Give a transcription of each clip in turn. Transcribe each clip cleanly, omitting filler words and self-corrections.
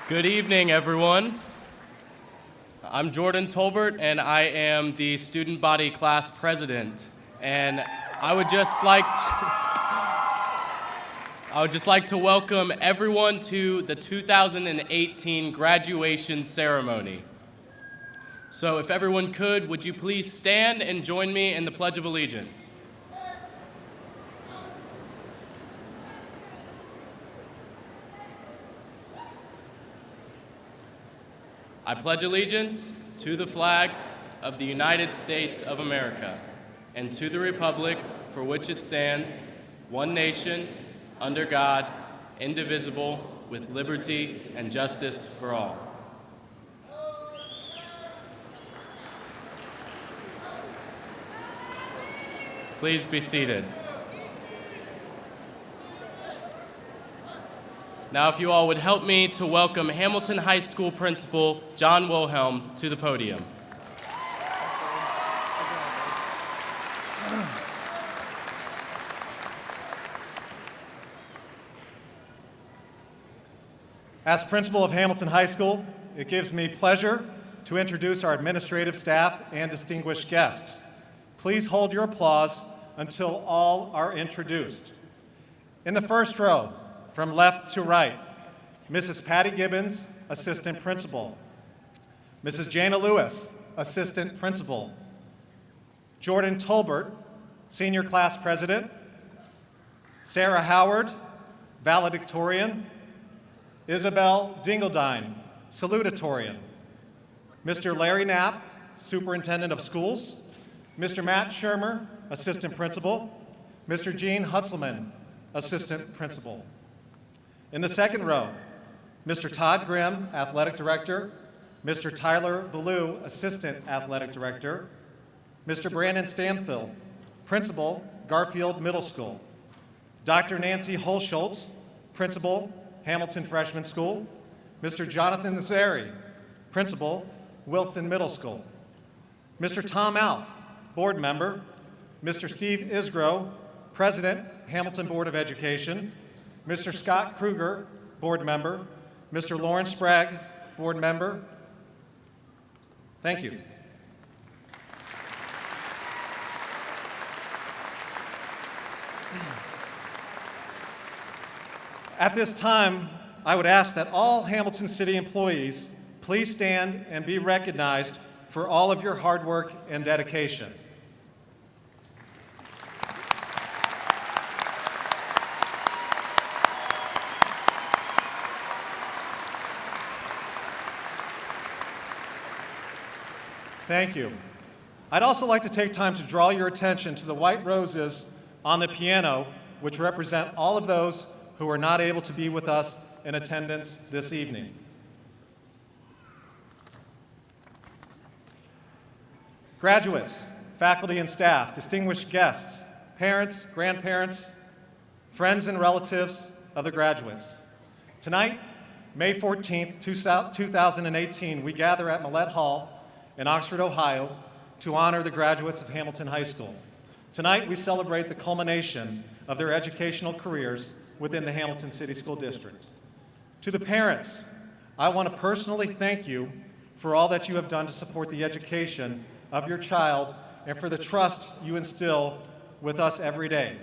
Good evening, everyone. I'm Jordan Tolbert, and I am the student body class president. And I would just like to welcome everyone to the 2018 graduation ceremony. So if everyone could, would you please stand and join me in the Pledge of Allegiance? I pledge allegiance to the flag of the United States of America and to the republic for which it stands, one nation, under God, indivisible, with liberty and justice for all. Please be seated. Now, if you all would help me to welcome Hamilton High School Principal John Wilhelm to the podium. As principal of Hamilton High School, it gives me pleasure to introduce our administrative staff and distinguished guests. Please hold your applause until all are introduced. In the first row, from left to right, Mrs. Patty Gibbons, Assistant Principal. Mrs. Jana Lewis, Assistant Principal. Jordan Tolbert, Senior Class President. Sarah Howard, Valedictorian. Isabel Dingledine, Salutatorian. Mr. Larry Knapp, Superintendent of Schools. Mr. Matt Shermer, Assistant Principal. Mr. Gene Hutzelman, Assistant Principal. In the second row, Mr. Todd Grimm, Athletic Director, Mr. Tyler Ballou, Assistant Athletic Director, Mr. Brandon Stanfield, Principal, Garfield Middle School, Dr. Nancy Holschultz, Principal, Hamilton Freshman School, Mr. Jonathan Zeri, Principal, Wilson Middle School, Mr. Tom Alf, Board Member, Mr. Steve Isgro, President, Hamilton Board of Education, Mr. Scott Kruger, Board Member, Mr. Lawrence Sprague, Board Member. Thank you. At this time, I would ask that all Hamilton City employees please stand and be recognized for all of your hard work and dedication. Thank you. I'd also like to take time to draw your attention to the white roses on the piano, which represent all of those who are not able to be with us in attendance this evening. Graduates, faculty and staff, distinguished guests, parents, grandparents, friends and relatives of the graduates. Tonight, May 14th, 2018, we gather at Millett Hall in Oxford, Ohio, to honor the graduates of Hamilton High School. Tonight, we celebrate the culmination of their educational careers within the Hamilton City School District. To the parents, I want to personally thank you for all that you have done to support the education of your child and for the trust you instill with us every day.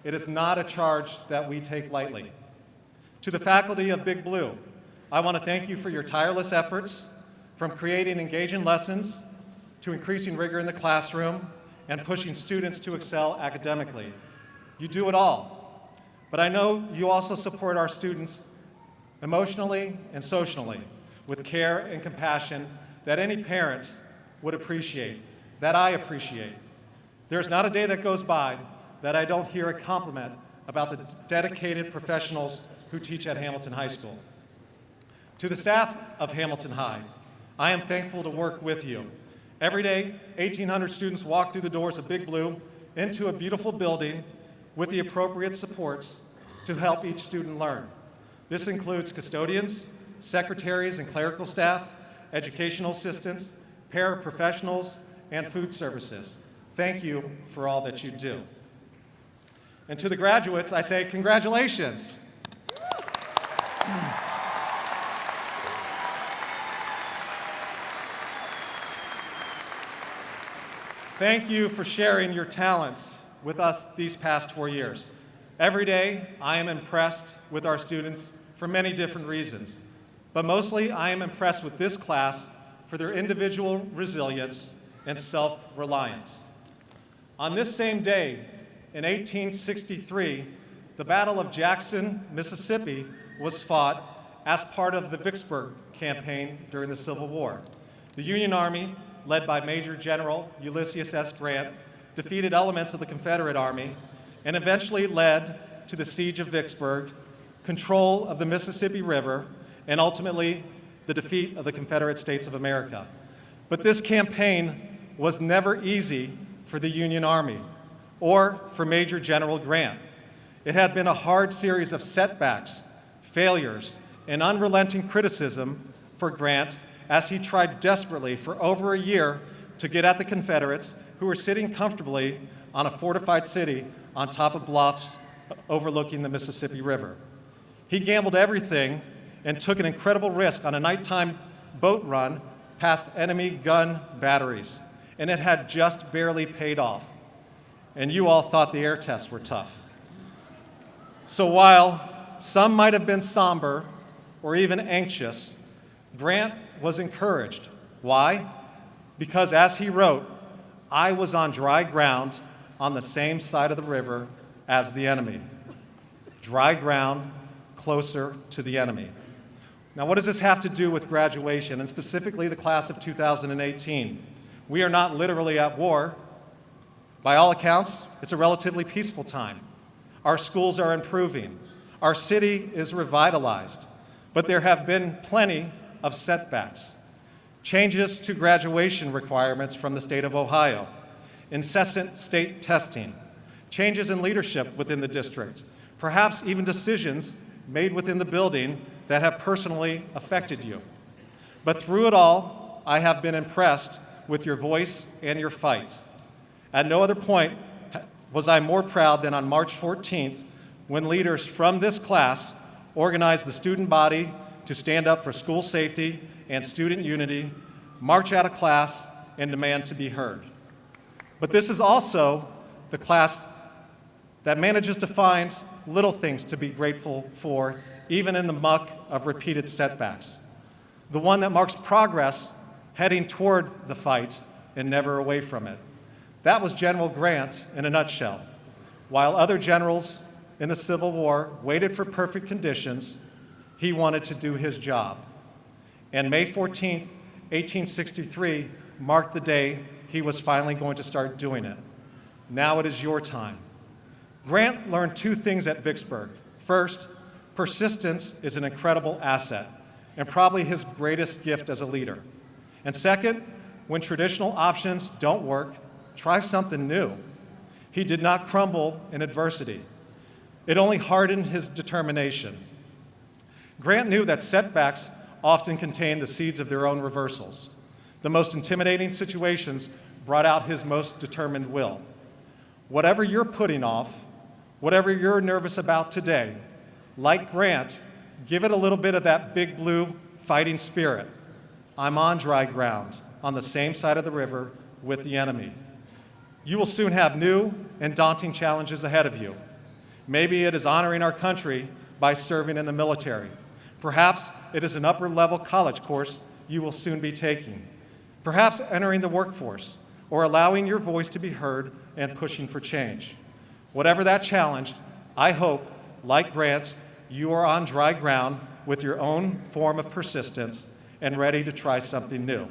It is not a charge that we take lightly. To the faculty of Big Blue, I want to thank you for your tireless efforts, from creating engaging lessons to increasing rigor in the classroom and pushing students to excel academically. You do it all, but I know you also support our students emotionally and socially with care and compassion that any parent would appreciate, that I appreciate. There's not a day that goes by that I don't hear a compliment about the dedicated professionals who teach at Hamilton High School. To the staff of Hamilton High, I am thankful to work with you. Every day, 1,800 students walk through the doors of Big Blue into a beautiful building with the appropriate supports to help each student learn. This includes custodians, secretaries and clerical staff, educational assistants, paraprofessionals, and food services. Thank you for all that you do. And to the graduates, I say congratulations. Thank you for sharing your talents with us these past 4 years. Every day, I am impressed with our students for many different reasons, but mostly I am impressed with this class for their individual resilience and self-reliance. On this same day, in 1863, the Battle of Jackson, Mississippi, was fought as part of the Vicksburg campaign during the Civil War. The Union Army, led by Major General Ulysses S. Grant, defeated elements of the Confederate Army and eventually led to the siege of Vicksburg, control of the Mississippi River, and ultimately the defeat of the Confederate States of America. But this campaign was never easy for the Union Army or for Major General Grant. It had been a hard series of setbacks, failures, and unrelenting criticism for Grant as he tried desperately for over a year to get at the Confederates who were sitting comfortably on a fortified city on top of bluffs overlooking the Mississippi River. He gambled everything and took an incredible risk on a nighttime boat run past enemy gun batteries, and it had just barely paid off. And you all thought the air tests were tough. So while some might have been somber or even anxious, Grant was encouraged. Why? Because as he wrote, "I was on dry ground on the same side of the river as the enemy." Dry ground, closer to the enemy. Now, what does this have to do with graduation, and specifically the class of 2018? We are not literally at war. By all accounts, it's a relatively peaceful time. Our schools are improving. Our city is revitalized. But there have been plenty of setbacks. Changes to graduation requirements from the state of Ohio, incessant state testing, changes in leadership within the district, perhaps even decisions made within the building that have personally affected you. But through it all, I have been impressed with your voice and your fight. At no other point was I more proud than on March 14th, when leaders from this class organized the student body to stand up for school safety and student unity, march out of class, and demand to be heard. But this is also the class that manages to find little things to be grateful for, even in the muck of repeated setbacks. The one that marks progress heading toward the fight and never away from it. That was General Grant in a nutshell. While other generals in the Civil War waited for perfect conditions, he wanted to do his job. And May 14th, 1863 marked the day he was finally going to start doing it. Now it is your time. Grant learned two things at Vicksburg. First, persistence is an incredible asset and probably his greatest gift as a leader. And second, when traditional options don't work, try something new. He did not crumble in adversity. It only hardened his determination. Grant knew that setbacks often contain the seeds of their own reversals. The most intimidating situations brought out his most determined will. Whatever you're putting off, whatever you're nervous about today, like Grant, give it a little bit of that big blue fighting spirit. I'm on dry ground, on the same side of the river with the enemy. You will soon have new and daunting challenges ahead of you. Maybe it is honoring our country by serving in the military. Perhaps it is an upper-level college course you will soon be taking. Perhaps entering the workforce or allowing your voice to be heard and pushing for change. Whatever that challenge, I hope, like Grant, you are on dry ground with your own form of persistence and ready to try something new.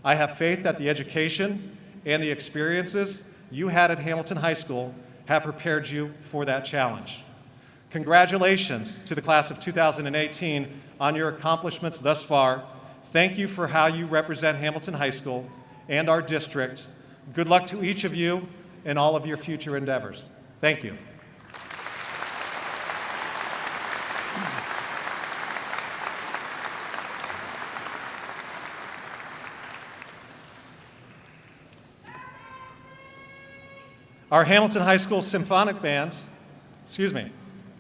I have faith that the education and the experiences you had at Hamilton High School have prepared you for that challenge. Congratulations to the class of 2018 on your accomplishments thus far. Thank you for how you represent Hamilton High School and our district. Good luck to each of you in all of your future endeavors. Thank you. Our Hamilton High School Symphonic Band,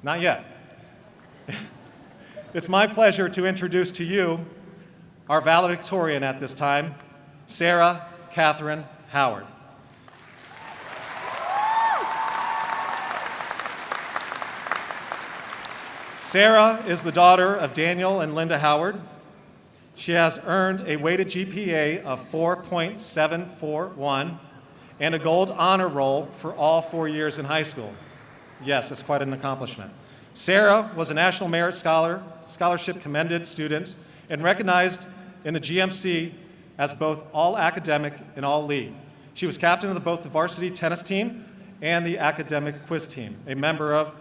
not yet. It's my pleasure to introduce to you our valedictorian at this time, Sarah Catherine Howard. Sarah is the daughter of Daniel and Linda Howard. She has earned a weighted GPA of 4.741 and a gold honor roll for all 4 years in high school. Yes, that's quite an accomplishment. Sarah was a National Merit Scholarship commended student and recognized in the GMC as both all academic and all league. She was captain of both the varsity tennis team and the academic quiz team, a member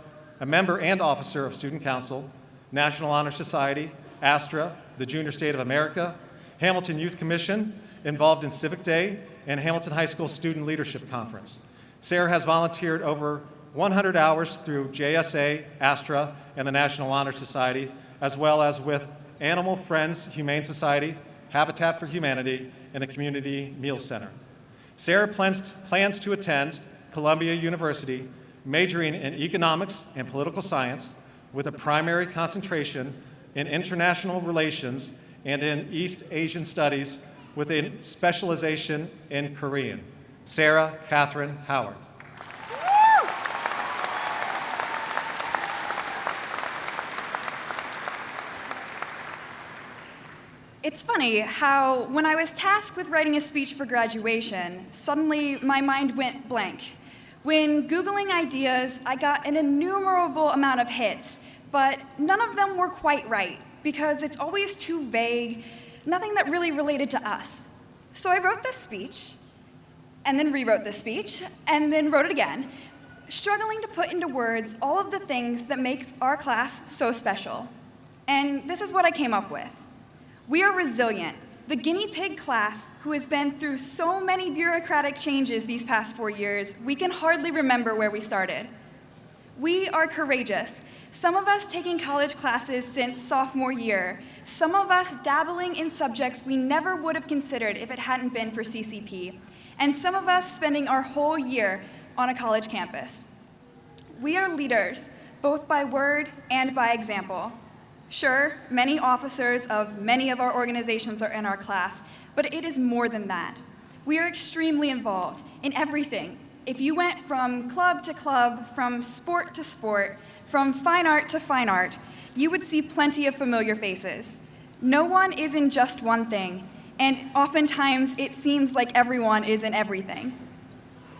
and officer of Student Council, National Honor Society, ASTRA, the Junior State of America, Hamilton Youth Commission, involved in Civic Day, and Hamilton High School Student Leadership Conference. Sarah has volunteered over 100 hours through JSA, ASTRA, and the National Honor Society, as well as with Animal Friends Humane Society, Habitat for Humanity, and the Community Meal Center. Sarah plans to attend Columbia University, majoring in economics and political science with a primary concentration in international relations and in East Asian studies with a specialization in Korean. Sarah Catherine Howard. It's funny how when I was tasked with writing a speech for graduation, suddenly my mind went blank. When Googling ideas, I got an innumerable amount of hits, but none of them were quite right because it's always too vague, nothing that really related to us. So I wrote this speech, and then rewrote this speech, and then wrote it again, struggling to put into words all of the things that makes our class so special. And this is what I came up with. We are resilient, the guinea pig class who has been through so many bureaucratic changes these past 4 years, we can hardly remember where we started. We are courageous, some of us taking college classes since sophomore year, some of us dabbling in subjects we never would have considered if it hadn't been for CCP, and some of us spending our whole year on a college campus. We are leaders, both by word and by example. Sure, many officers of many of our organizations are in our class, but it is more than that. We are extremely involved in everything. If you went from club to club, from sport to sport, from fine art to fine art, you would see plenty of familiar faces. No one is in just one thing, and oftentimes it seems like everyone is in everything.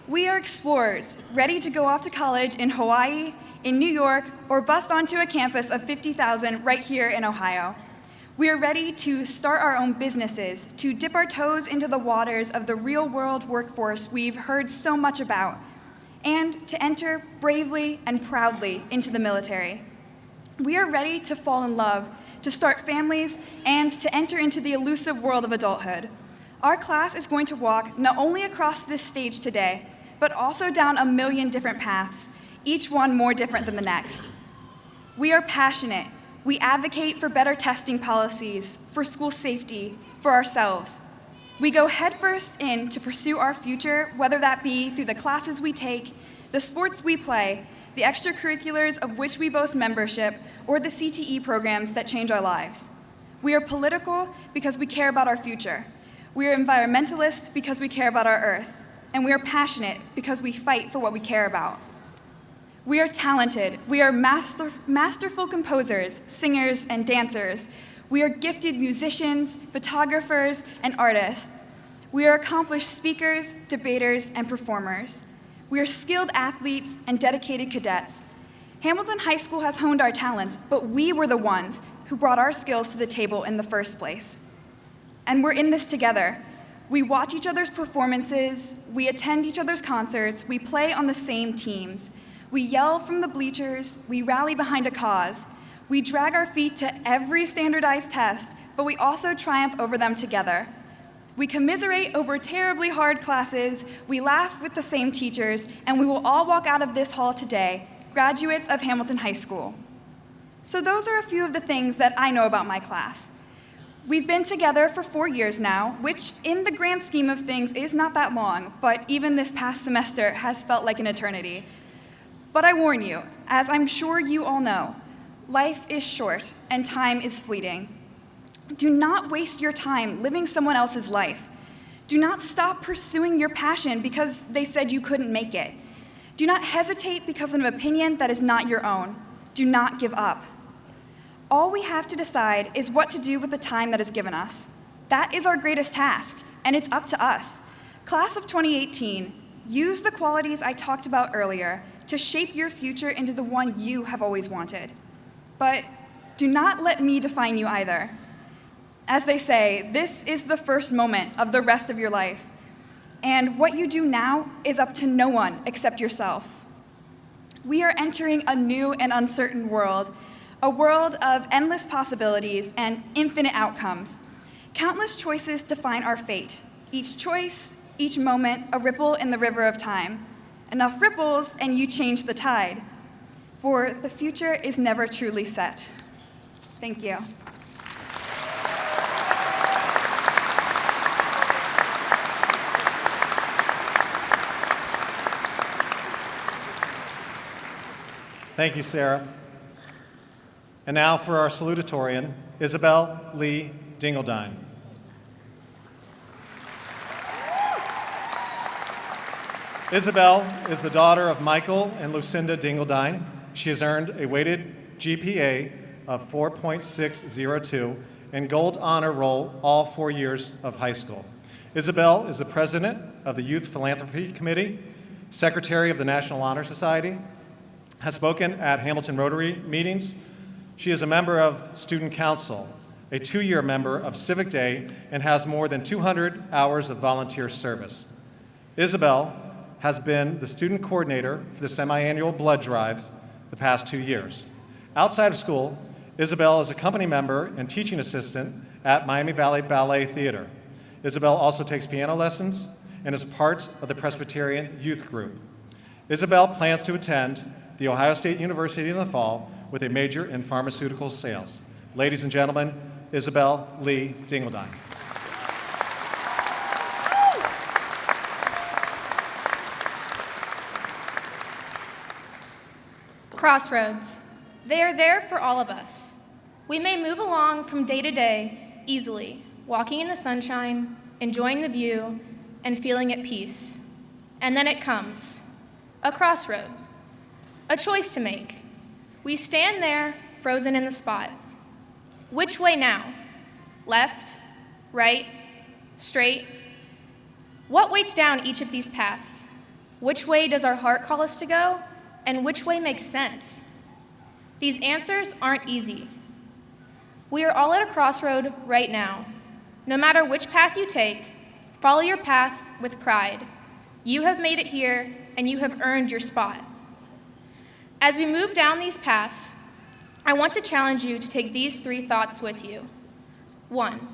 We are explorers, ready to go off to college in Hawaii, in New York, or bust onto a campus of 50,000 right here in Ohio. We are ready to start our own businesses, to dip our toes into the waters of the real-world workforce we've heard so much about, and to enter bravely and proudly into the military. We are ready to fall in love, to start families, and to enter into the elusive world of adulthood. Our class is going to walk not only across this stage today, but also down a million different paths, each one more different than the next. We are passionate. We advocate for better testing policies, for school safety, for ourselves. We go headfirst in to pursue our future, whether that be through the classes we take, the sports we play, the extracurriculars of which we boast membership, or the CTE programs that change our lives. We are political because we care about our future. We are environmentalists because we care about our earth. And we are passionate because we fight for what we care about. We are talented. We are masterful composers, singers, and dancers. We are gifted musicians, photographers, and artists. We are accomplished speakers, debaters, and performers. We are skilled athletes and dedicated cadets. Hamilton High School has honed our talents, but we were the ones who brought our skills to the table in the first place. And we're in this together. We watch each other's performances, we attend each other's concerts, we play on the same teams. We yell from the bleachers, we rally behind a cause. We drag our feet to every standardized test, but we also triumph over them together. We commiserate over terribly hard classes, we laugh with the same teachers, and we will all walk out of this hall today, graduates of Hamilton High School. So those are a few of the things that I know about my class. We've been together for 4 years now, which in the grand scheme of things is not that long, but even this past semester has felt like an eternity. But I warn you, as I'm sure you all know, life is short and time is fleeting. Do not waste your time living someone else's life. Do not stop pursuing your passion because they said you couldn't make it. Do not hesitate because of an opinion that is not your own. Do not give up. All we have to decide is what to do with the time that is given us. That is our greatest task, and it's up to us. Class of 2018, use the qualities I talked about earlier to shape your future into the one you have always wanted. But do not let me define you either. As they say, this is the first moment of the rest of your life. And what you do now is up to no one except yourself. We are entering a new and uncertain world, a world of endless possibilities and infinite outcomes. Countless choices define our fate. Each choice, each moment, a ripple in the river of time. Enough ripples and you change the tide. For the future is never truly set. Thank you. Thank you, Sarah. And now for our salutatorian, Isabel Lee Dingledine. Isabel is the daughter of Michael and Lucinda Dingledine. She has earned a weighted GPA of 4.602 and gold honor roll all 4 years of high school. Isabel is the president of the Youth Philanthropy Committee, secretary of the National Honor Society, has spoken at Hamilton Rotary meetings. She is a member of Student Council, a 2-year member of Civic Day, and has more than 200 hours of volunteer service. Isabel has been the student coordinator for the semi-annual blood drive the past 2 years. Outside of school, Isabel is a company member and teaching assistant at Miami Valley Ballet Theater. Isabel also takes piano lessons and is part of the Presbyterian Youth Group. Isabel plans to attend The Ohio State University in the fall with a major in pharmaceutical sales. Ladies and gentlemen, Isabel Lee Dingledine. Crossroads. They are there for all of us. We may move along from day to day easily, walking in the sunshine, enjoying the view, and feeling at peace. And then it comes, a crossroad, a choice to make. We stand there, frozen in the spot. Which way now? Left, right, straight? What waits down each of these paths? Which way does our heart call us to go? And which way makes sense? These answers aren't easy. We are all at a crossroad right now. No matter which path you take, follow your path with pride. You have made it here, and you have earned your spot. As we move down these paths, I want to challenge you to take these 3 thoughts with you. 1,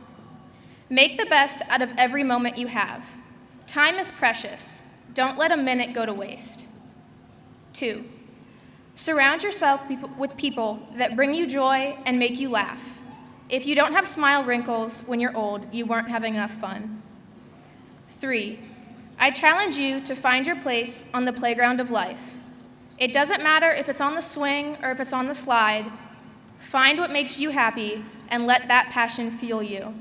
make the best out of every moment you have. Time is precious. Don't let a minute go to waste. 2, surround yourself with people that bring you joy and make you laugh. If you don't have smile wrinkles when you're old, you weren't having enough fun. 3, I challenge you to find your place on the playground of life. It doesn't matter if it's on the swing or if it's on the slide. Find what makes you happy and let that passion fuel you.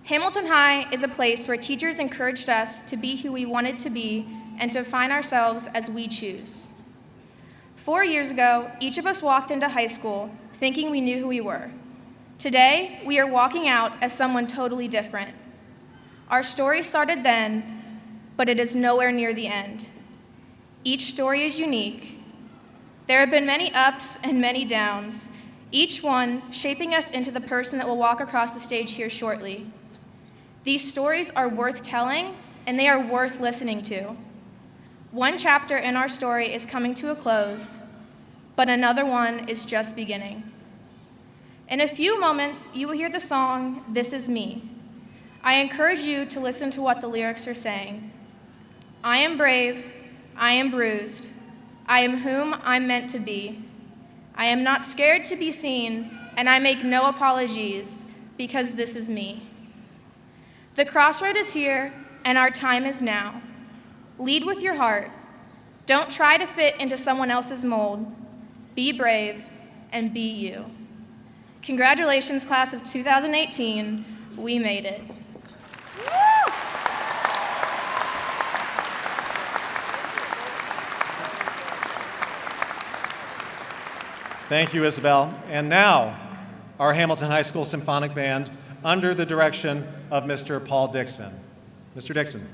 Hamilton High is a place where teachers encouraged us to be who we wanted to be and to find ourselves as we choose. 4 years ago, each of us walked into high school thinking we knew who we were. Today, we are walking out as someone totally different. Our story started then, but it is nowhere near the end. Each story is unique. There have been many ups and many downs, each one shaping us into the person that will walk across the stage here shortly. These stories are worth telling, and they are worth listening to. One chapter in our story is coming to a close, but another one is just beginning. In a few moments, you will hear the song, "This Is Me." I encourage you to listen to what the lyrics are saying. I am brave, I am bruised, I am whom I'm meant to be. I am not scared to be seen, and I make no apologies, because this is me. The crossroad is here, and our time is now. Lead with your heart. Don't try to fit into someone else's mold. Be brave, and be you. Congratulations, class of 2018. We made it. Thank you, Isabel. And now, our Hamilton High School Symphonic Band under the direction of Mr. Paul Dixon. Mr. Dixon.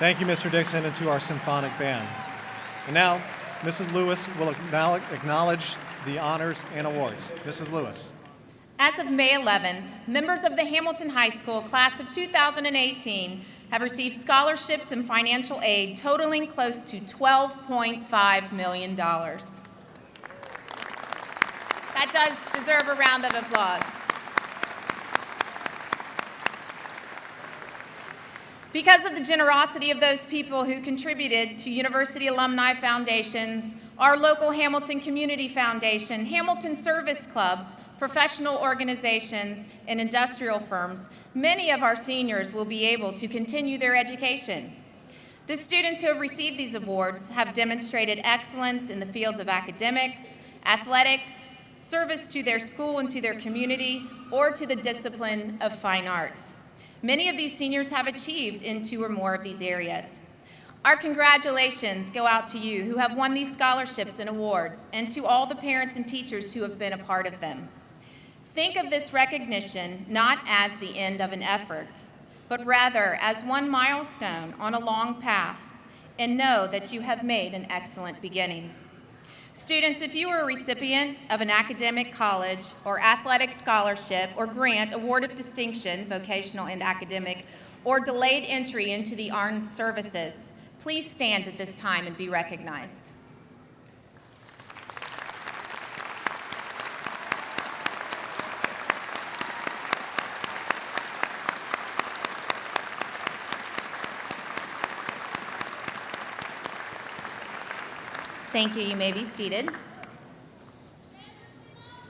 Thank you, Mr. Dixon, and to our symphonic band. And now, Mrs. Lewis will acknowledge the honors and awards. Mrs. Lewis. As of May 11th, members of the Hamilton High School class of 2018 have received scholarships and financial aid totaling close to $12.5 million. That does deserve a round of applause. Because of the generosity of those people who contributed to university alumni foundations, our local Hamilton Community Foundation, Hamilton Service Clubs, professional organizations, and industrial firms, many of our seniors will be able to continue their education. The students who have received these awards have demonstrated excellence in the fields of academics, athletics, service to their school and to their community, or to the discipline of fine arts. Many of these seniors have achieved in 2 or more of these areas. Our congratulations go out to you who have won these scholarships and awards, and to all the parents and teachers who have been a part of them. Think of this recognition not as the end of an effort, but rather as one milestone on a long path, and know that you have made an excellent beginning. Students, if you are a recipient of an academic college or athletic scholarship or grant, award of distinction, vocational and academic, or delayed entry into the armed services, please stand at this time and be recognized. Thank you. You may be seated.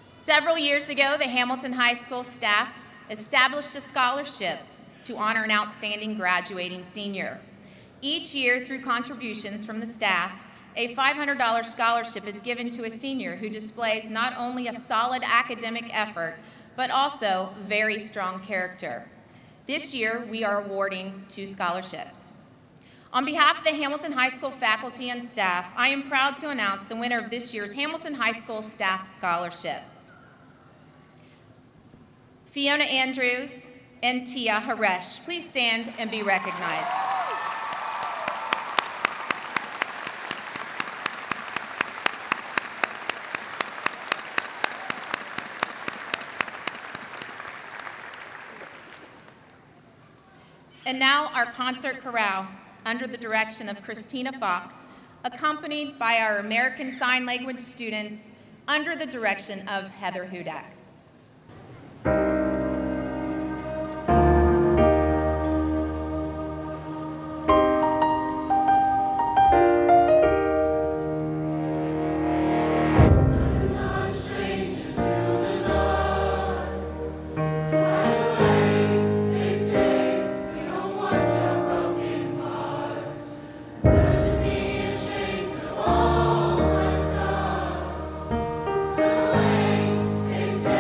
Several years ago, the Hamilton High School staff established a scholarship to honor an outstanding graduating senior. Each year, through contributions from the staff, a $500 scholarship is given to a senior who displays not only a solid academic effort, but also very strong character. This year, we are awarding 2 scholarships. On behalf of the Hamilton High School faculty and staff, I am proud to announce the winner of this year's Hamilton High School Staff Scholarship. Fiona Andrews and Tia Haresh, please stand and be recognized. And now our concert chorale, under the direction of Christina Fox, accompanied by our American Sign Language students, under the direction of Heather Hudak. Say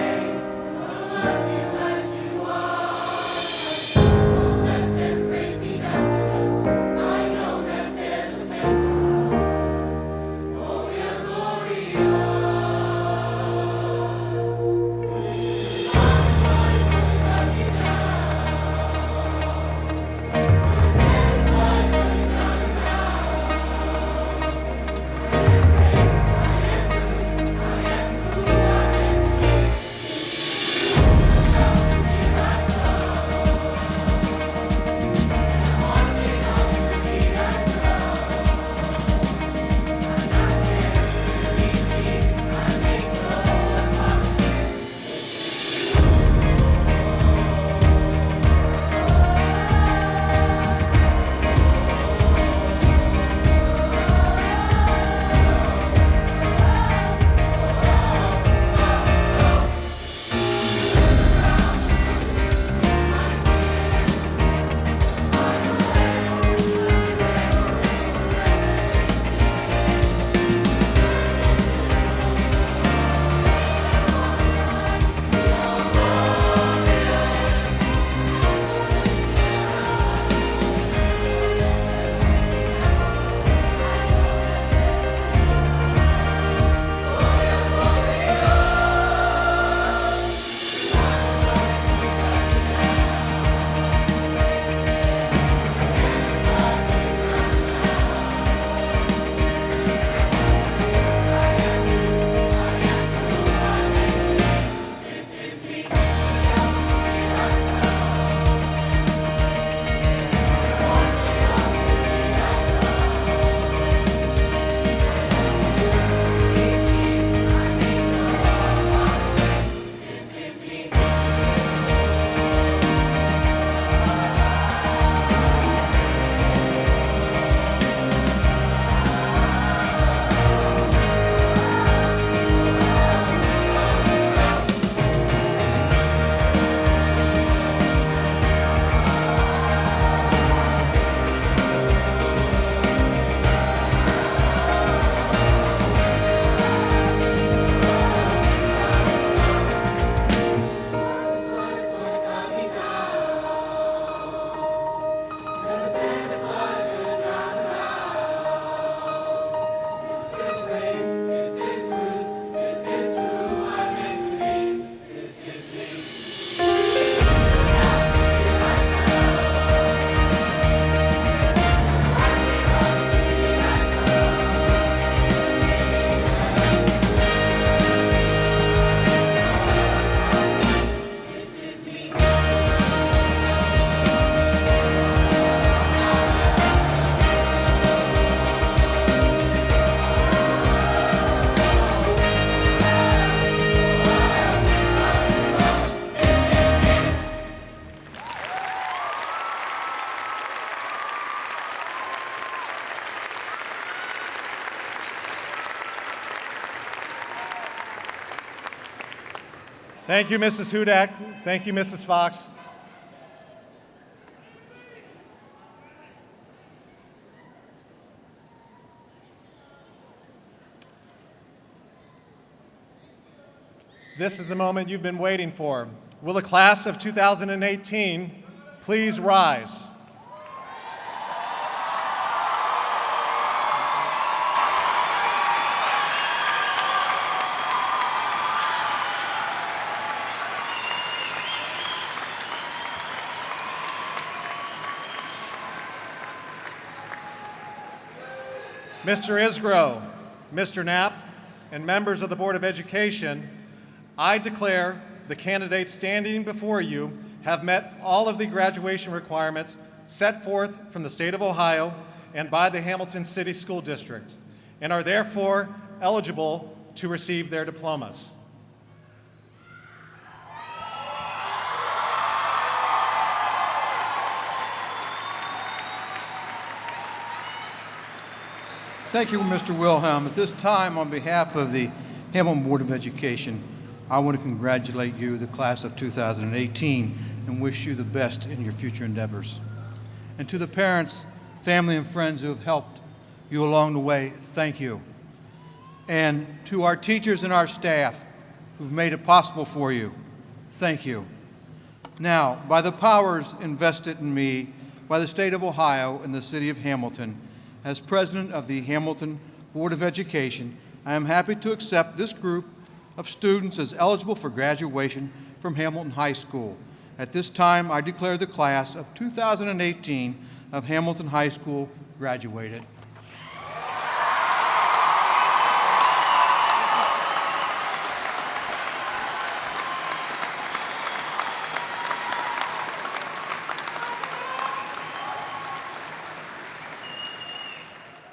Thank you, Mrs. Hudak. Thank you, Mrs. Fox. This is the moment you've been waiting for. Will the class of 2018 please rise? Mr. Isgro, Mr. Knapp, and members of the Board of Education, I declare the candidates standing before you have met all of the graduation requirements set forth from the state of Ohio and by the Hamilton City School District, and are therefore eligible to receive their diplomas. Thank you, Mr. Wilhelm. At this time, on behalf of the Hamilton Board of Education, I want to congratulate you, the class of 2018, and wish you the best in your future endeavors. And to the parents, family, and friends who have helped you along the way, thank you. And to our teachers and our staff who've made it possible for you, thank you. Now, by the powers invested in me by the state of Ohio and the city of Hamilton, as president of the Hamilton Board of Education, I am happy to accept this group of students as eligible for graduation from Hamilton High School. At this time, I declare the class of 2018 of Hamilton High School graduated.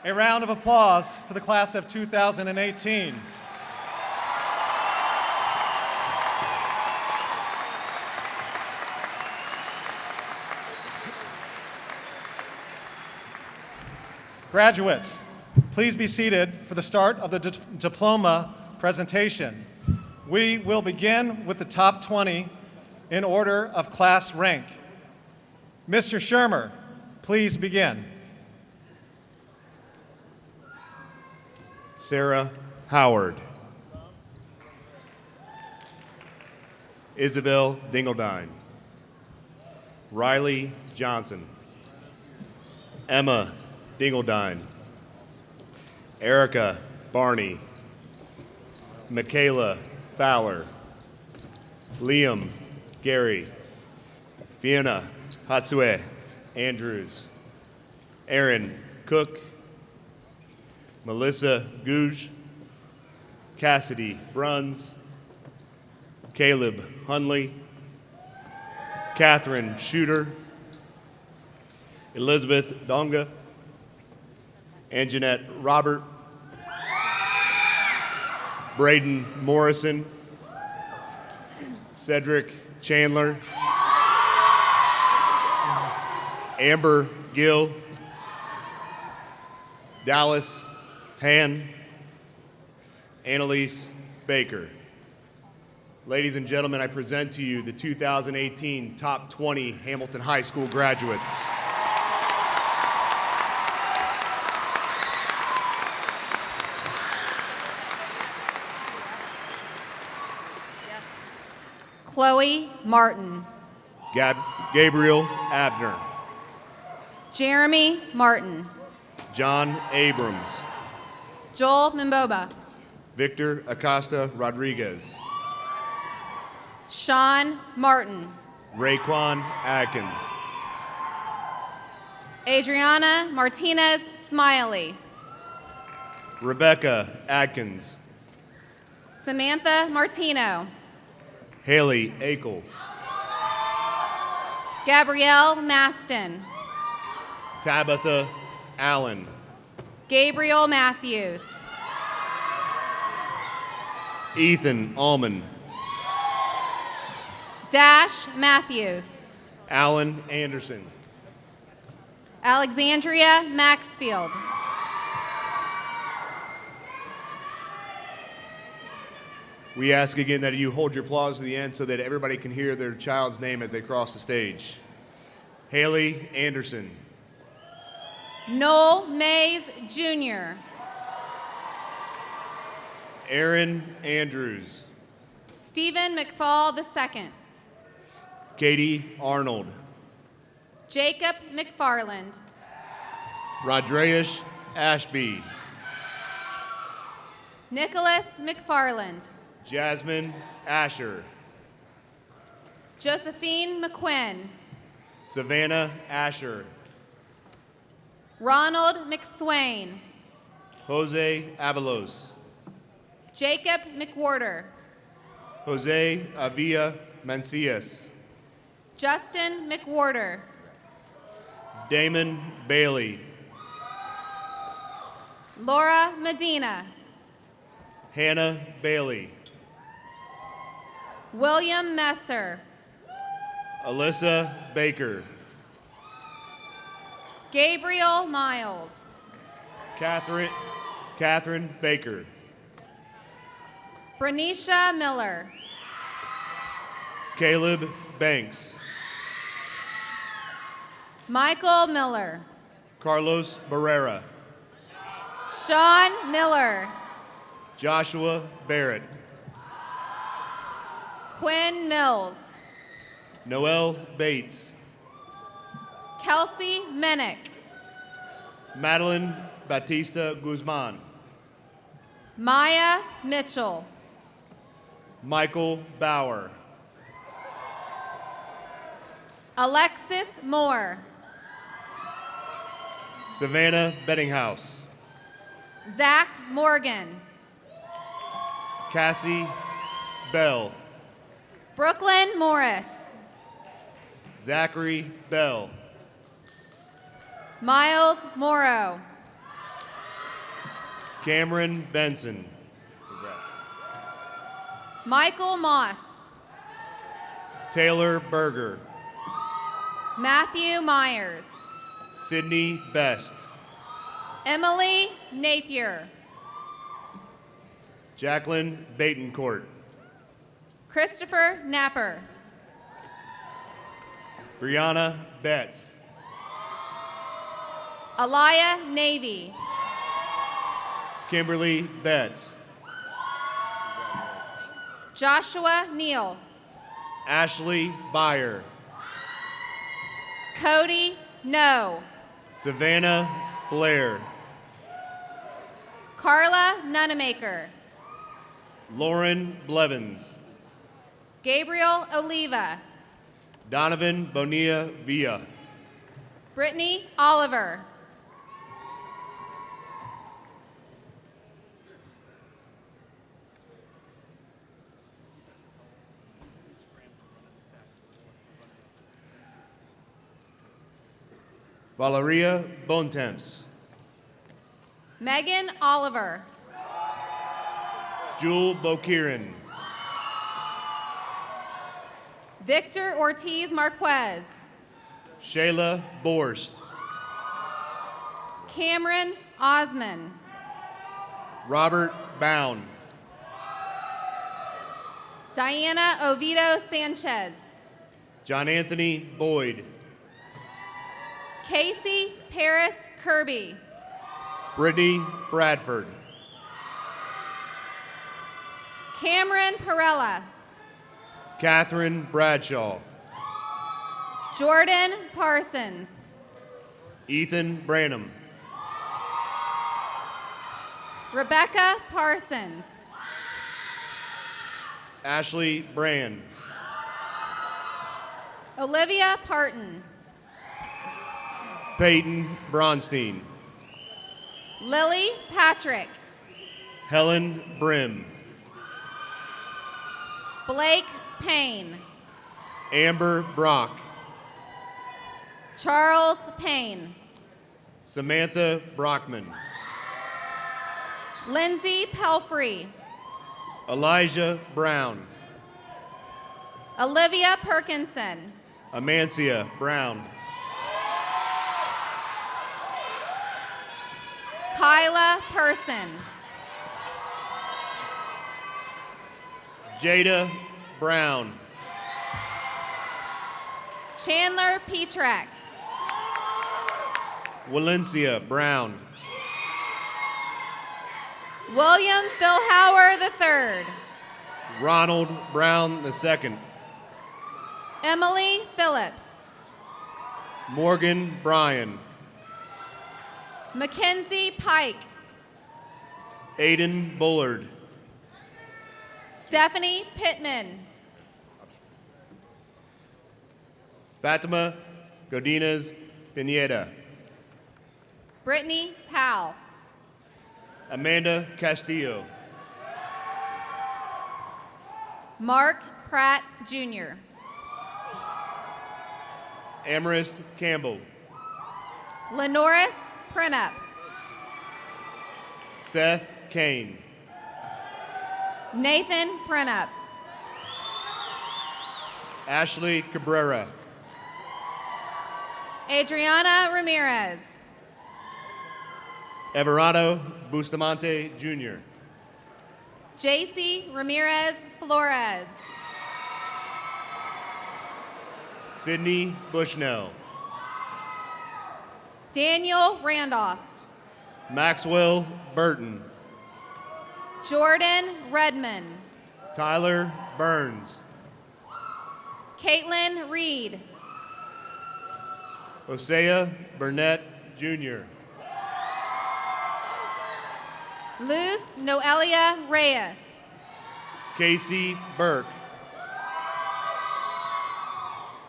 A round of applause for the class of 2018. Graduates, please be seated for the start of the diploma presentation. We will begin with the top 20 in order of class rank. Mr. Shermer, please begin. Sarah Howard. Isabel Dingledine. Riley Johnson. Emma Dingledine. Erica Barney. Michaela Fowler. Liam Gary. Fiona Hatsue Andrews. Aaron Cook. Melissa Gouge, Cassidy Bruns, Caleb Hunley, Catherine Shooter, Elizabeth Donga, Anjanette Robert, Braden Morrison, Cedric Chandler, Amber Gill, Dallas Han, Annalise Baker. Ladies and gentlemen, I present to you the 2018 Top 20 Hamilton High School graduates. Chloe Martin. Gabriel Abner. Jeremy Martin. John Abrams. Joel Mimboba. Victor Acosta Rodriguez. Sean Martin. Raekwon Atkins. Adriana Martinez Smiley. Rebecca Atkins. Samantha Martino. Haley Akel. Gabrielle Maston. Tabitha Allen. Gabriel Matthews. Ethan Allman. Dash Matthews. Alan Anderson. Alexandria Maxfield. We ask again that you hold your applause to the end so that everybody can hear their child's name as they cross the stage. Haley Anderson. Noel Mays, Jr. Aaron Andrews. Stephen McFall II. Katie Arnold. Jacob McFarland. Rodreus Ashby. Nicholas McFarland. Jasmine Asher. Josephine McQuinn. Savannah Asher. Ronald McSwain. Jose Avalos. Jacob McWhorter. Jose Avila Mancias. Justin McWhorter. Damon Bailey. Laura Medina. Hannah Bailey. William Messer. Alyssa Baker. Gabriel Miles. Catherine Baker. Bernicia Miller. Caleb Banks. Michael Miller. Carlos Barrera. Sean Miller. Joshua Barrett. Quinn Mills. Noel Bates. Kelsey Minnick. Madeline Batista Guzman. Maya Mitchell. Michael Bauer. Alexis Moore. Savannah Bettinghouse. Zach Morgan. Cassie Bell. Brooklyn Morris. Zachary Bell. Miles Morrow. Cameron Benson. Michael Moss. Taylor Berger. Matthew Myers. Sydney Best. Emily Napier. Jacqueline Batencourt. Christopher Napper. Brianna Betts. Alaya Navy. Kimberly Betts. Joshua Neal. Ashley Byer. Cody No. Savannah Blair. Carla Nunemaker. Lauren Blevins. Gabriel Oliva. Donovan Bonilla Villa. Brittany Oliver. Valeria Bontemps. Megan Oliver. Jewel Bokirin. Victor Ortiz Marquez. Shayla Borst. Cameron Osman. Robert Bound. Diana Oviedo Sanchez. John Anthony Boyd. Casey Paris Kirby. Brittany Bradford. Cameron Perella. Catherine Bradshaw. Jordan Parsons. Ethan Branham. Rebecca Parsons. Ashley Brand. Olivia Parton. Peyton Bronstein. Lily Patrick. Helen Brim. Blake Payne. Amber Brock. Charles Payne. Samantha Brockman. Lindsay Pelfrey. Elijah Brown. Olivia Perkinson. Amancia Brown. Kyla Person. Jada Brown. Chandler Petrak. Valencia Brown. William Philhauer III. Ronald Brown II. Emily Phillips. Morgan Bryan. Mackenzie Pike. Aiden Bullard. Stephanie Pittman. Fatima Godinez Pineda. Brittany Powell. Amanda Castillo. Mark Pratt Jr. Amaris Campbell. Lenoris Printup. Seth Kane. Nathan Printup. Ashley Cabrera. Adriana Ramirez. Everardo Bustamante Jr. JC Ramirez Flores. Sydney Bushnell. Daniel Randolph. Maxwell Burton. Jordan Redmond. Tyler Burns. Caitlin Reed. Hosea Burnett Jr. Luz Noelia Reyes. Casey Burke.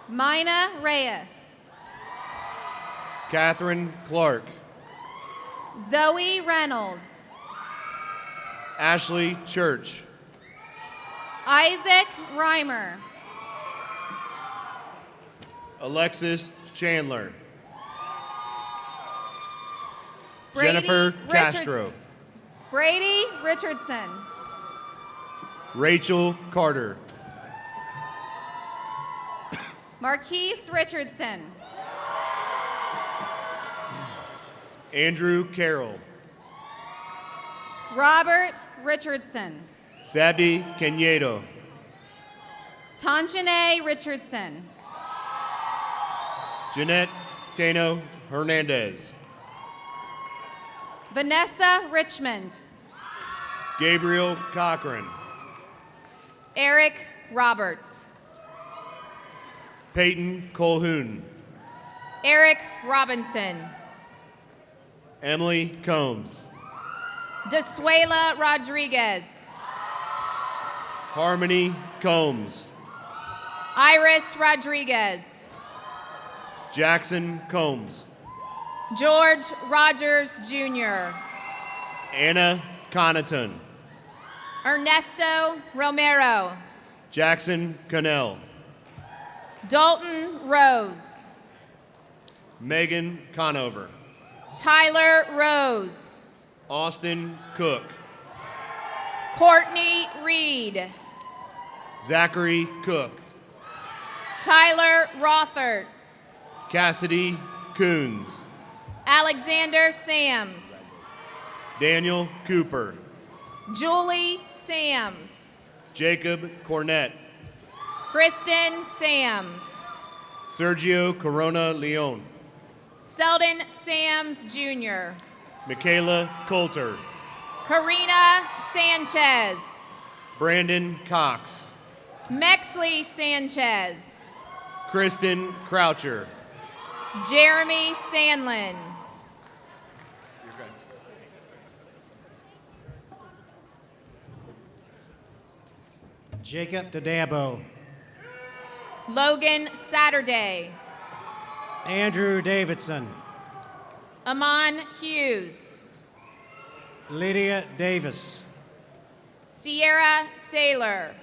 Mina Reyes. Catherine Clark. Zoe Reynolds. Ashley Church. Isaac Reimer. Alexis Chandler. Brady Jennifer Richards- Castro. Brady Richardson. Rachel Carter. Marquise Richardson. Andrew Carroll. Robert Richardson. Sabdi Kenyedo. Tanjane Richardson. Jeanette Cano Hernandez. Vanessa Richmond. Gabriel Cochran. Eric Roberts. Peyton Colhoun. Eric Robinson. Emily Combs. Desuela Rodriguez. Harmony Combs. Iris Rodriguez. Jackson Combs. George Rogers Jr. Anna Connaughton. Ernesto Romero. Jackson Connell. Dalton Rose. Megan Conover. Tyler Rose. Austin Cook. Courtney Reed. Zachary Cook. Tyler Rothert. Cassidy Coons. Alexander Sams. Daniel Cooper. Julie Sams. Jacob Cornett. Kristen Sams. Sergio Corona Leon. Selden Sams Jr. Michaela Coulter. Karina Sanchez. Brandon Cox. Mexley Sanchez. Kristen Croucher. Jeremy Sandlin. Jacob Dadabo. Logan Saturday. Andrew Davidson. Amon Hughes. Lydia Davis. Sierra Saylor.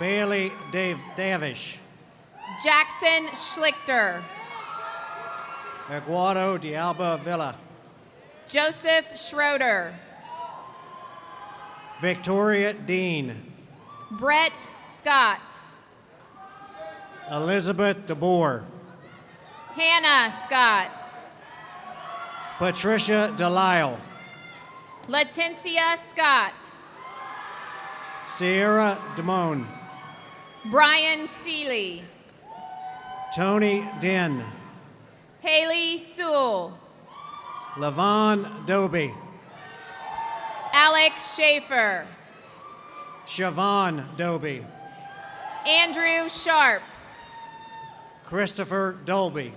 Bailey Davish. Jackson Schlichter. Eduardo de Alba Villa. Joseph Schroeder. Victoria Dean. Brett Scott. Elizabeth DeBoer. Hannah Scott. Patricia Delisle. Leticia Scott. Sierra Damone. Brian Seeley. Tony Din. Haley Sewell. Levon Doby. Alec Schaefer. Siobhan Doby. Andrew Sharp. Christopher Dolby.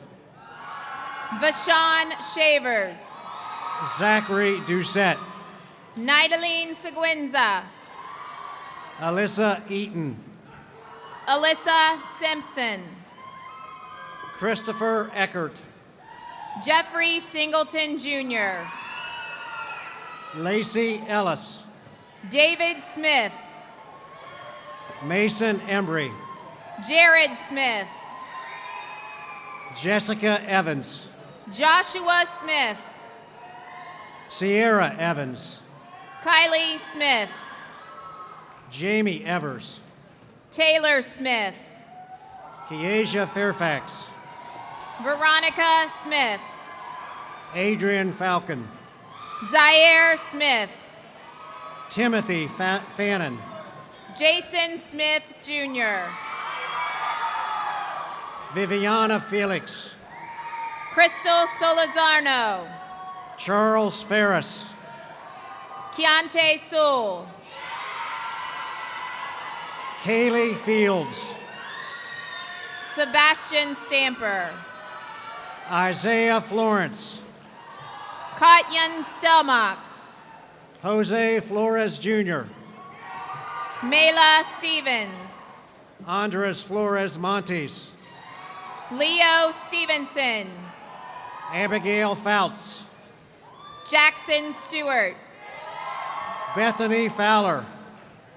Vashawn Shavers. Zachary Doucette. Nidaline Seguinza. Alyssa Eaton. Alyssa Simpson. Christopher Eckert. Jeffrey Singleton Jr. Lacey Ellis. David Smith. Mason Embry. Jared Smith. Jessica Evans. Joshua Smith. Sierra Evans. Kylie Smith. Jamie Evers. Taylor Smith. Keasia Fairfax. Veronica Smith. Adrian Falcon. Zaire Smith. Timothy Fannin. Jason Smith Jr. Viviana Felix. Crystal Solazarno. Charles Ferris. Keontae Sewell. Kaylee Fields. Sebastian Stamper. Isaiah Florence. Katyan Stelmach. Jose Flores Jr. Mela Stevens. Andres Flores Montes. Leo Stevenson. Abigail Fouts. Jackson Stewart. Bethany Fowler.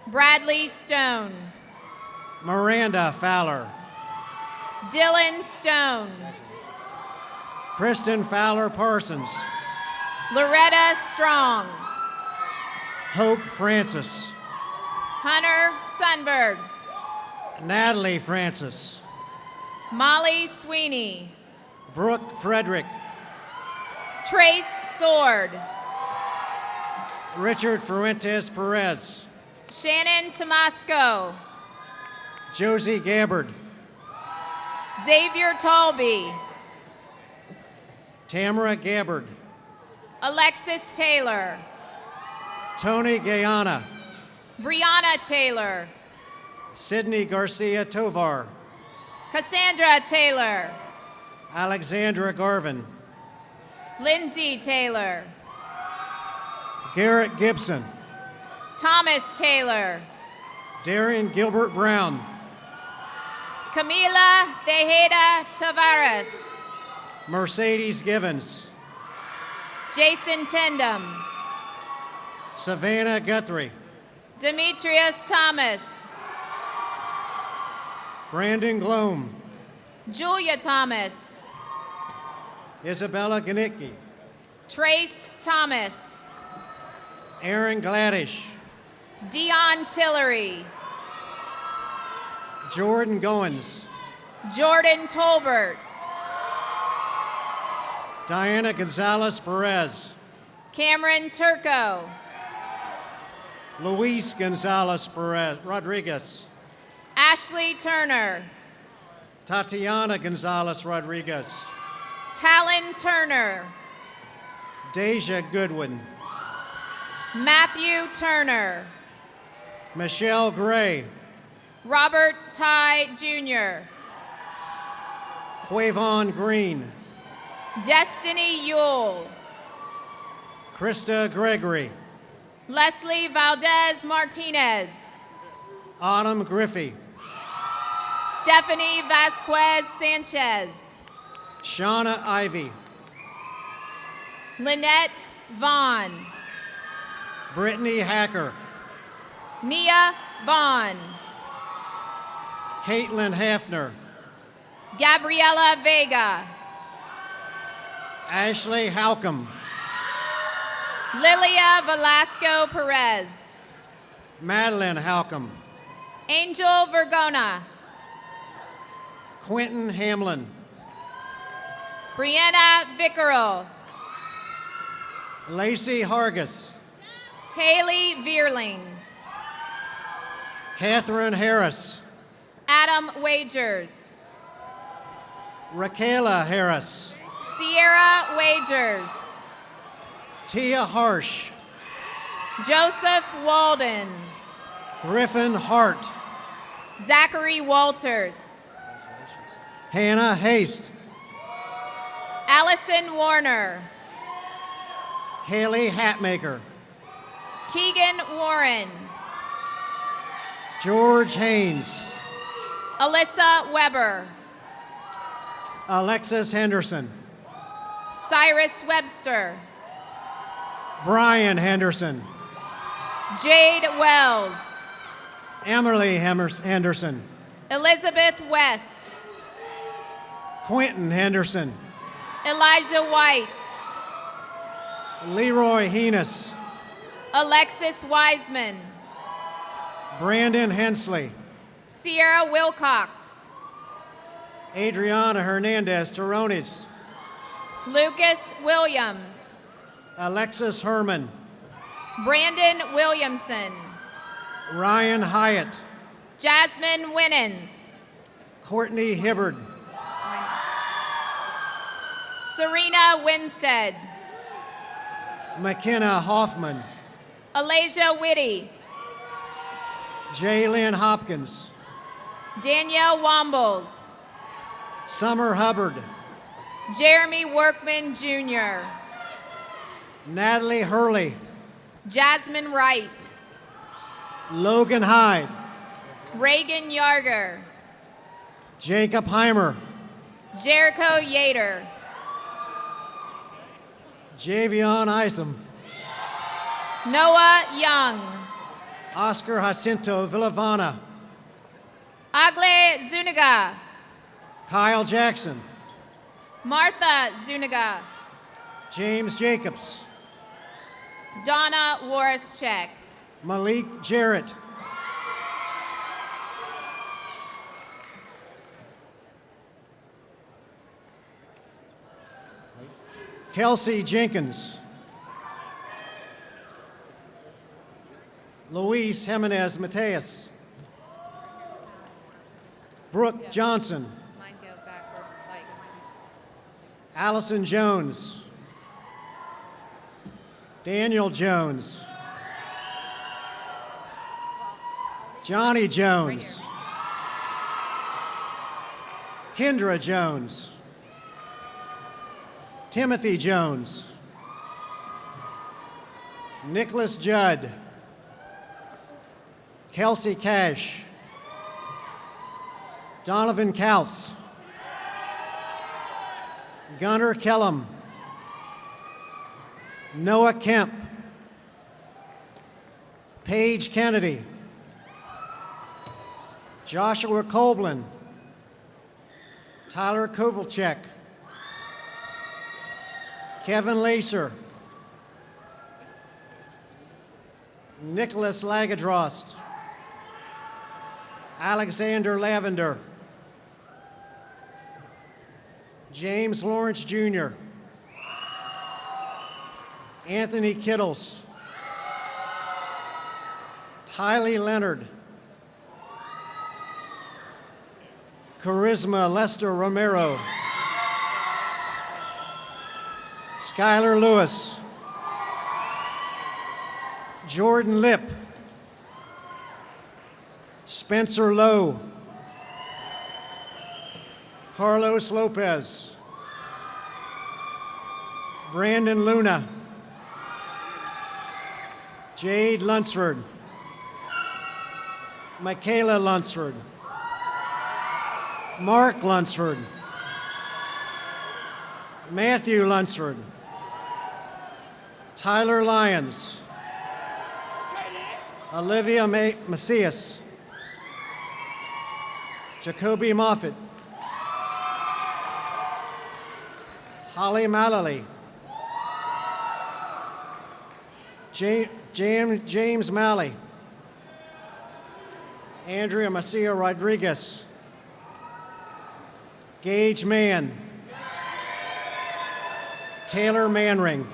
Bradley Stone. Miranda Fowler. Dylan Stone. Kristen Fowler Parsons. Loretta Strong. Hope Francis. Hunter Sunberg. Natalie Francis. Molly Sweeney. Brooke Frederick. Trace Sword. Richard Fuentes Perez. Shannon Tomasco. Josie Gabbard. Xavier Talby. Tamara Gabbard. Alexis Taylor. Tony Guyana. Brianna Taylor. Sydney Garcia Tovar. Cassandra Taylor. Alexandra Garvin. Lindsay Taylor. Garrett Gibson. Thomas Taylor. Darian Gilbert Brown. Camila Tejeda Tavares. Mercedes Givens. Jason Tendam. Savannah Guthrie. Demetrius Thomas. Brandon Glome. Julia Thomas. Isabella Ganicki. Trace Thomas. Aaron Gladish. Dion Tillery. Jordan Goins. Jordan Tolbert. Diana Gonzalez Perez. Cameron Turco. Luis Gonzalez Perez Rodriguez. Ashley Turner. Tatiana Gonzalez Rodriguez. Talon Turner. Deja Goodwin. Matthew Turner. Michelle Gray. Robert Ty Jr. Quavon Green. Destiny Yule. Krista Gregory. Leslie Valdez Martinez. Autumn Griffey. Stephanie Vasquez Sanchez. Shauna Ivy. Lynette Vaughn. Brittany Hacker. Nia Vaughn. Caitlin Hafner. Gabriela Vega. Ashley Halcomb. Lilia Velasco Perez. Madeline Halcomb. Angel Vergona. Quentin Hamlin. Brianna Vickerel. Lacey Hargis. Haley Veerling. Catherine Harris. Adam Wagers. Raquela Harris. Sierra Wagers. Tia Harsh. Joseph Walden. Griffin Hart. Zachary Walters. Hannah Haste. Allison Warner. Haley Hatmaker. Keegan Warren. George Haynes. Alyssa Weber. Alexis Henderson. Cyrus Webster. Brian Henderson. Jade Wells. Emily Henderson. Elizabeth West. Quentin Henderson. Elijah White. Leroy Heenis. Alexis Wiseman. Brandon Hensley. Sierra Wilcox. Adriana Hernandez Torones. Lucas Williams. Alexis Herman. Brandon Williamson. Ryan Hyatt. Jasmine Winans. Courtney Hibbard. Serena Winstead. McKenna Hoffman. Alasia Whitty. Jaylyn Hopkins. Danielle Wombles. Summer Hubbard. Jeremy Workman Jr. Natalie Hurley. Jasmine Wright. Logan Hyde. Reagan Yarger. Jacob Heimer. Jericho Yater. Javion Isom. Noah Young. Oscar Jacinto Villavana. Agle Zuniga. Kyle Jackson. Martha Zuniga. James Jacobs. Donna Warischek. Malik Jarrett. Kelsey Jenkins. Luis Jimenez Mateus. Brooke Johnson. Mine go backwards like. Allison Jones. Daniel Jones. Johnny Jones. Kendra Jones. Timothy Jones. Nicholas Judd. Kelsey Cash. Donovan Kautz. Gunnar Kellum. Noah Kemp. Paige Kennedy. Joshua Koblin. Tyler Kovalchek. Kevin Lacer. Nicholas Lagadrost. Alexander Lavender. James Lawrence Jr. Anthony Kittles. Tylee Leonard. Charisma Lester Romero. Skylar Lewis. Jordan Lip. Spencer Lowe. Carlos Lopez. Brandon Luna. Jade Lunsford. Michaela Lunsford. Mark Lunsford. Matthew Lunsford. Tyler Lyons. Olivia Macias. Jacoby Moffitt. Holly Mallory. James Malley. Andrea Macia Rodriguez. Gage Mann. Taylor Manring.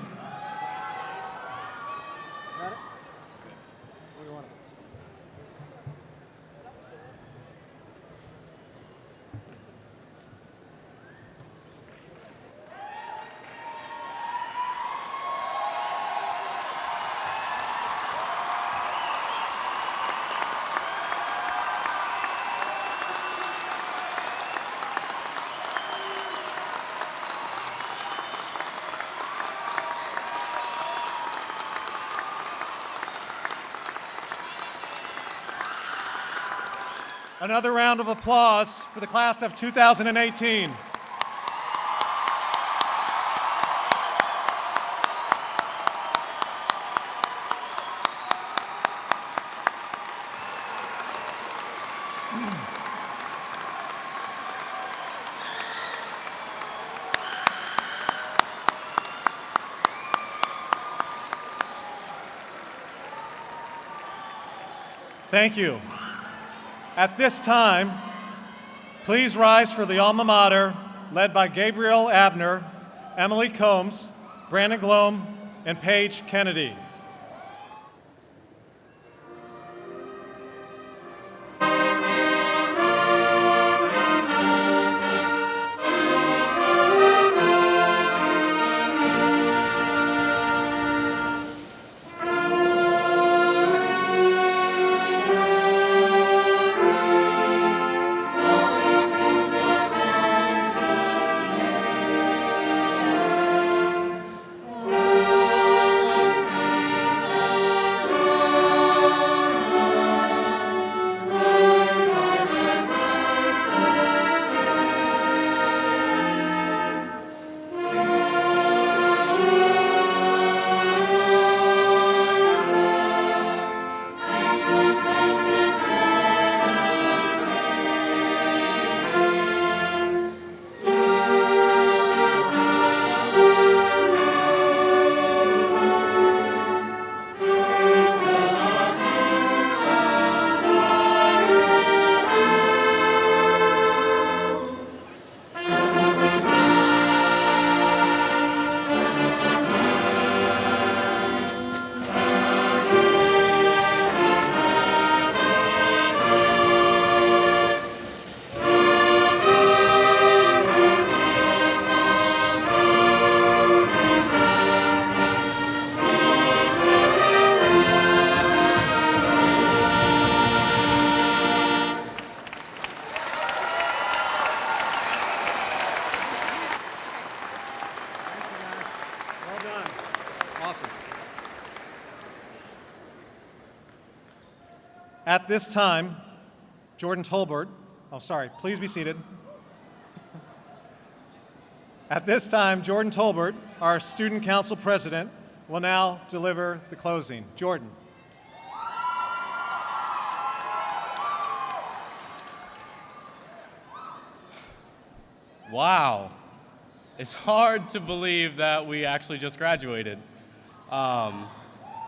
Another round of applause for the class of 2018. Thank you. At this time, please rise for the alma mater, led by Gabriel Abner, Emily Combs, Brandon Glome, and Paige Kennedy. At this time, Jordan Tolbert, please be seated. At this time, Jordan Tolbert, our Student Council President, will now deliver the closing. Jordan. Wow. It's hard to believe that we actually just graduated.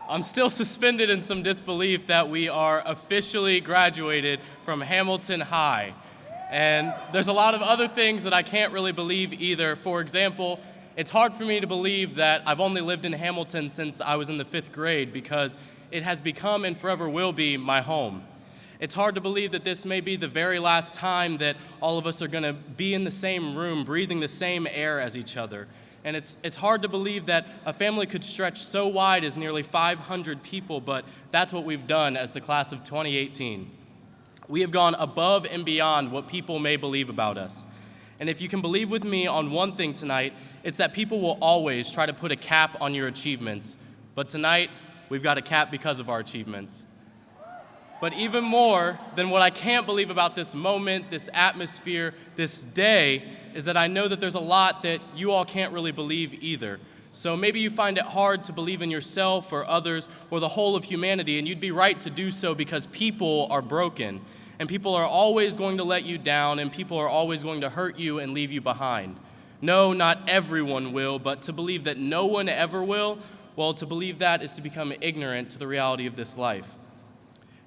I'm still suspended in some disbelief that we are officially graduated from Hamilton High. And there's a lot of other things that I can't really believe either. For example, it's hard for me to believe that I've only lived in Hamilton since I was in the 5th grade because it has become and forever will be my home. It's hard to believe that this may be the very last time that all of us are going to be in the same room, breathing the same air as each other. And it's hard to believe that a family could stretch so wide as nearly 500 people, but that's what we've done as the class of 2018. We have gone above and beyond what people may believe about us. And if you can believe with me on one thing tonight, it's that people will always try to put a cap on your achievements. But tonight, we've got a cap because of our achievements. But even more than what I can't believe about this moment, this atmosphere, this day, is that I know that there's a lot that you all can't really believe either. So maybe you find it hard to believe in yourself or others or the whole of humanity, and you'd be right to do so because people are broken, and people are always going to let you down, and people are always going to hurt you and leave you behind. No, not everyone will, but to believe that no one ever will, well, to believe that is to become ignorant to the reality of this life.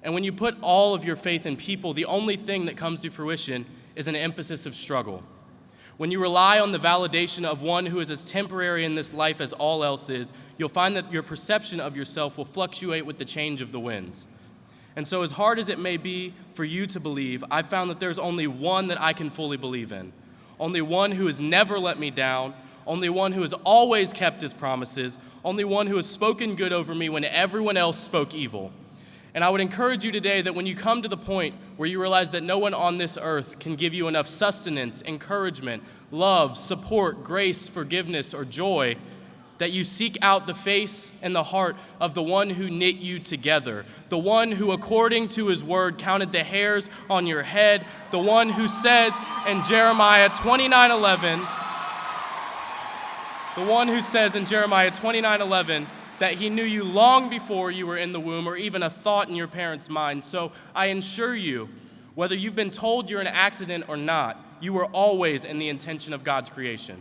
And when you put all of your faith in people, the only thing that comes to fruition is an emphasis of struggle. When you rely on the validation of one who is as temporary in this life as all else is, you'll find that your perception of yourself will fluctuate with the change of the winds. And so as hard as it may be for you to believe, I've found that there's only one that I can fully believe in. Only one who has never let me down, only one who has always kept his promises, only one who has spoken good over me when everyone else spoke evil. And I would encourage you today that when you come to the point where you realize that no one on this earth can give you enough sustenance, encouragement, love, support, grace, forgiveness, or joy, that you seek out the face and the heart of the one who knit you together, the one who, according to his word, counted the hairs on your head, the one who says in Jeremiah 29:11, that he knew you long before you were in the womb or even a thought in your parents' mind. So I assure you, whether you've been told you're an accident or not, you were always in the intention of God's creation.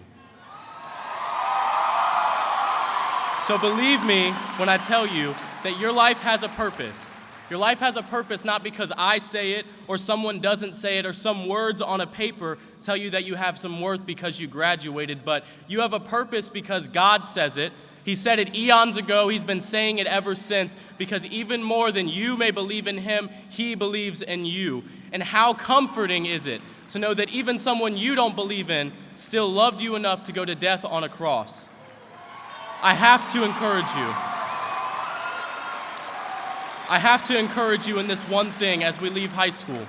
So believe me when I tell you that your life has a purpose. Your life has a purpose not because I say it or someone doesn't say it or some words on a paper tell you that you have some worth because you graduated, but you have a purpose because God says it. He said it eons ago. He's been saying it ever since, because even more than you may believe in him, he believes in you. And how comforting is it to know that even someone you don't believe in still loved you enough to go to death on a cross. I have to encourage you in this one thing as we leave high school.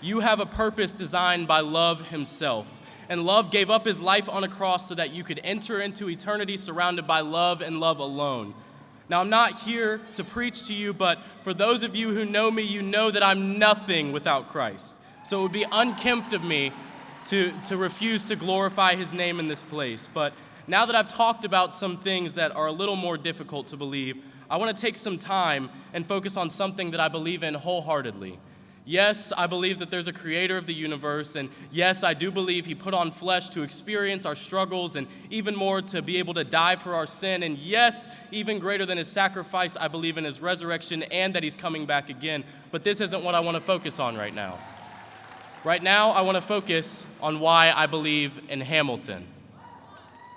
You have a purpose designed by love himself. And love gave up his life on a cross so that you could enter into eternity surrounded by love and love alone. Now, I'm not here to preach to you, but for those of you who know me, you know that I'm nothing without Christ. So it would be unkempt of me to refuse to glorify his name in this place. But now that I've talked about some things that are a little more difficult to believe, I want to take some time and focus on something that I believe in wholeheartedly. Yes, I believe that there's a creator of the universe, and yes, I do believe he put on flesh to experience our struggles and even more to be able to die for our sin. And yes, even greater than his sacrifice, I believe in his resurrection and that he's coming back again. But this isn't what I want to focus on right now. Right now, I want to focus on why I believe in Hamilton.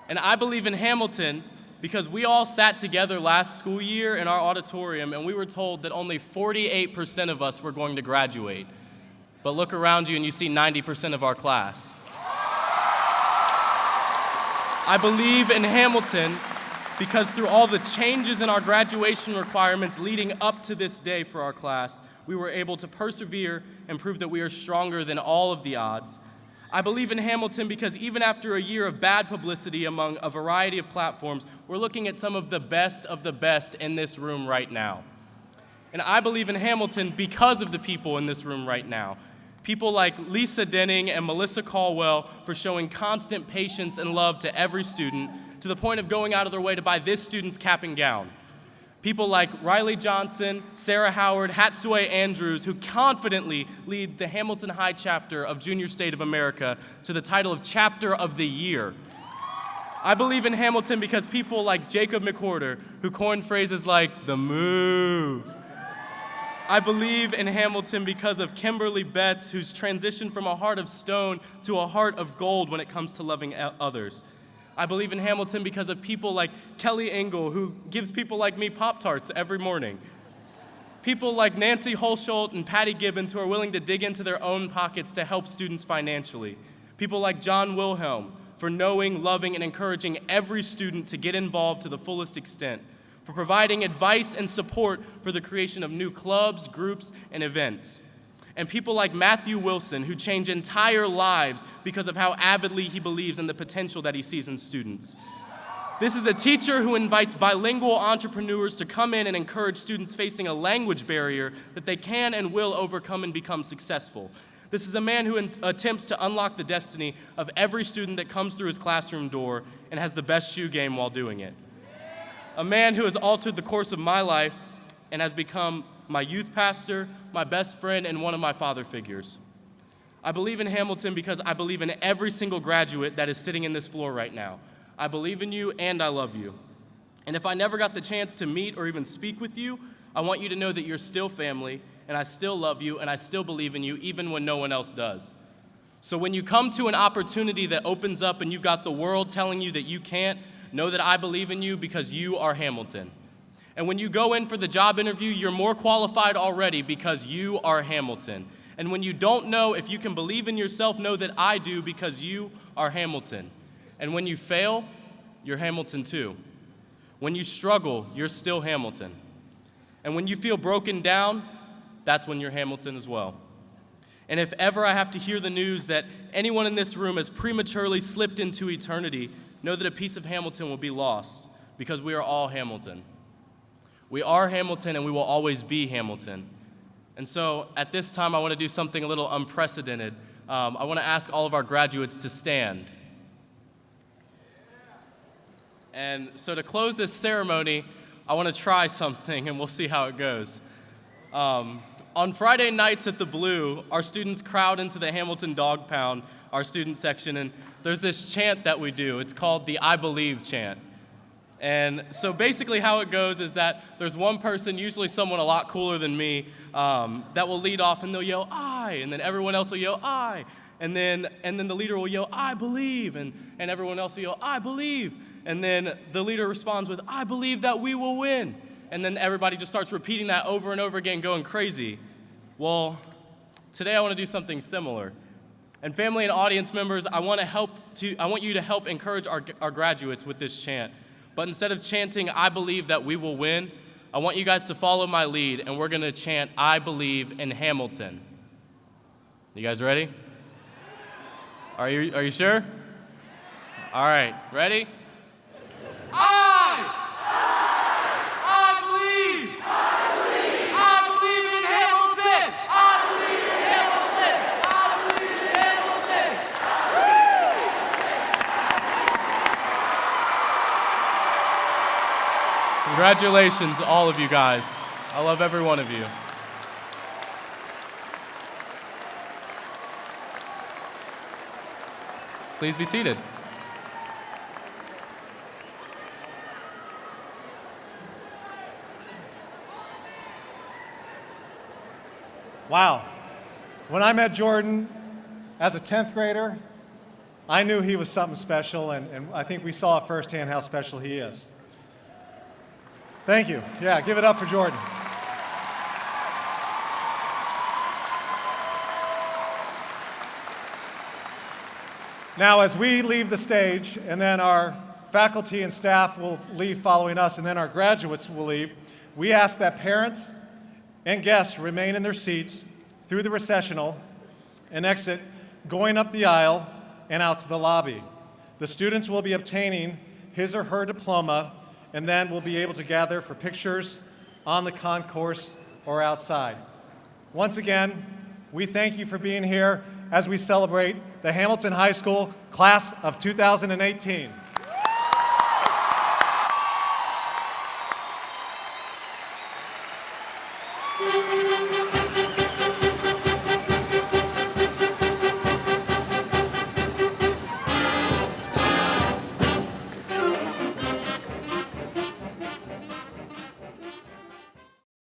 And I believe in Hamilton because we all sat together last school year in our auditorium and we were told that only 48% of us were going to graduate. But look around you and you see 90% of our class. I believe in Hamilton because through all the changes in our graduation requirements leading up to this day for our class, we were able to persevere and prove that we are stronger than all of the odds. I believe in Hamilton because even after a year of bad publicity among a variety of platforms, we're looking at some of the best in this room right now. And I believe in Hamilton because of the people in this room right now. People like Lisa Denning and Melissa Caldwell for showing constant patience and love to every student to the point of going out of their way to buy this student's cap and gown. People like Riley Johnson, Sarah Howard, Hatsue Andrews, who confidently lead the Hamilton High chapter of Junior State of America to the title of Chapter of the Year. I believe in Hamilton because people like Jacob McWhorter, who coined phrases like the move. I believe in Hamilton because of Kimberly Betts, who's transitioned from a heart of stone to a heart of gold when it comes to loving others. I believe in Hamilton because of people like Kelly Engel, who gives people like me Pop-Tarts every morning. People like Nancy Holsholt and Patty Gibbons, who are willing to dig into their own pockets to help students financially. People like John Wilhelm, for knowing, loving, and encouraging every student to get involved to the fullest extent. For providing advice and support for the creation of new clubs, groups, and events. And people like Matthew Wilson, who change entire lives because of how avidly he believes in the potential that he sees in students. This is a teacher who invites bilingual entrepreneurs to come in and encourage students facing a language barrier that they can and will overcome and become successful. This is a man who attempts to unlock the destiny of every student that comes through his classroom door and has the best shoe game while doing it. A man who has altered the course of my life and has become my youth pastor, my best friend, and one of my father figures. I believe in Hamilton because I believe in every single graduate that is sitting in this floor right now. I believe in you and I love you. And if I never got the chance to meet or even speak with you, I want you to know that you're still family, and I still love you, and I still believe in you, even when no one else does. So when you come to an opportunity that opens up and you've got the world telling you that you can't, know that I believe in you because you are Hamilton. And when you go in for the job interview, you're more qualified already because you are Hamilton. And when you don't know if you can believe in yourself, know that I do because you are Hamilton. And when you fail, you're Hamilton too. When you struggle, you're still Hamilton. And when you feel broken down, that's when you're Hamilton as well. And if ever I have to hear the news that anyone in this room has prematurely slipped into eternity, know that a piece of Hamilton will be lost because we are all Hamilton. We are Hamilton and we will always be Hamilton. And so at this time, I want to do something a little unprecedented. I want to ask all of our graduates to stand. And so to close this ceremony, I want to try something and we'll see how it goes. On Friday nights at the Blue, our students crowd into the Hamilton Dog Pound, our student section, and there's this chant that we do. It's called the I Believe chant. And so basically how it goes is that there's one person, usually someone a lot cooler than me, that will lead off and they'll yell, I, and then everyone else will yell, I, and then the leader will yell, I believe, and everyone else will yell, I believe, and then the leader responds with, I believe that we will win, and then everybody just starts repeating that over and over again, going crazy. Well, today I want to do something similar. And family and audience members, I want you to help encourage our graduates with this chant. But instead of chanting, I believe that we will win, I want you guys to follow my lead, and we're going to chant, I believe in Hamilton. You guys ready? Are you sure? All right, ready? I believe in Hamilton. I believe in Hamilton. I believe in Hamilton. Congratulations, all of you guys. I love every one of you. Please be seated. Wow. When I met Jordan as a 10th grader, I knew he was something special, and I think we saw firsthand how special he is. Thank you. Yeah, give it up for Jordan. Now, as we leave the stage, and then our faculty and staff will leave following us, and then our graduates will leave, we ask that parents and guests remain in their seats through the recessional and exit going up the aisle and out to the lobby. The students will be obtaining his or her diploma and then we'll be able to gather for pictures on the concourse or outside. Once again, we thank you for being here as we celebrate the Hamilton High School class of 2018.